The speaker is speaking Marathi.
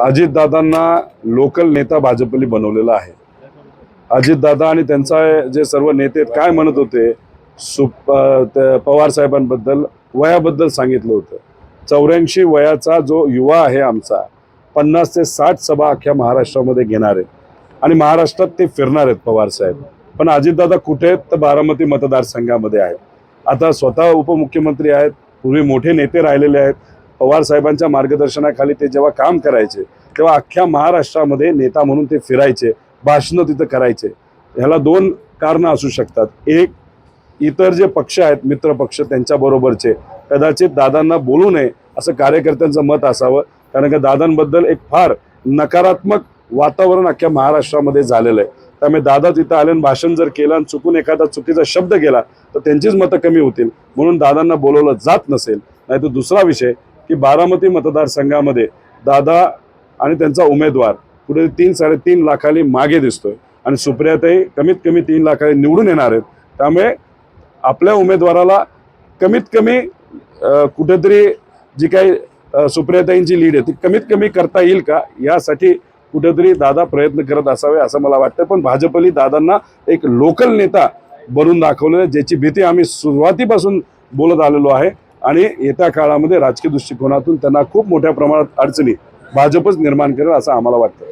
अजितदादांना लोकल नेता भाजपने बनवलेला आहे। अजितदादा आणि त्यांचा जे सर्व नेते काय म्हणत होते, पवार साहेबांबद्दल वयाबद्दल सांगितलं होतं। 84 वयाचा जो युवा आहे आमचा, 50 ते 60 सभा अख्ख्या महाराष्ट्रामध्ये घेणार आहेत आणि महाराष्ट्रात ते फिरणार आहेत पवार साहेब। पण अजितदादा कुठे आहेत तर बारामती मतदारसंघामध्ये आहेत। आता स्वतः उपमुख्यमंत्री आहेत, पूर्वी मोठे नेते राहिलेले आहेत। पवार साहेबांच्या मार्गदर्शनाखाली ते जेव्हा काम करायचे तेव्हा अख्ख्या महाराष्ट्रामध्ये नेता म्हणून ते फिरायचे, भाषणं तिथं करायचे। ह्याला दोन कारणं असू शकतात। एक, इतर जे पक्ष आहेत मित्र पक्ष त्यांच्याबरोबरचे कदाचित दादांना बोलू नये असं कार्यकर्त्यांचं मत असावं, कारण की दादांबद्दल एक फार नकारात्मक वातावरण अख्ख्या महाराष्ट्रामध्ये झालेलं आहे। त्यामुळे दादा तिथं आले आणि भाषण जर केलं आणि चुकून एखादा चुकीचा शब्द गेला तर त्यांचीच मतं कमी होतील, म्हणून दादांना बोलवलं जात नसेल। नाही तर दुसरा विषय की बारामती मतदारसंघामध्ये दादा आणि त्यांचा उमेदवार पुढे 3-3.5 लाखांनी मागे दिसतोय आणि सुप्रियाताई कमीत कमी 3 लाखांनी निवडून येणार आहेत। त्यामुळे आपल्या उमेदवाराला कमीत कमी कुठेतरी जी काही सुप्रियाताईंची लीड आहे ती कमीत कमी करता येईल का, यासाठी कुठेतरी दादा प्रयत्न करत असावे असं मला वाटतं। पण भाजपली दादांना एक लोकल नेता बनवून दाखवलं, ज्याची भीती आम्ही सुरुवातीपासून बोलत आलेलो आहे आणि येत्या काळामध्ये राजकीय दृष्टिकोनातून त्यांना खूप मोठ्या प्रमाणात अडचणी भाजपच निर्माण करेल असं आम्हाला वाटतं।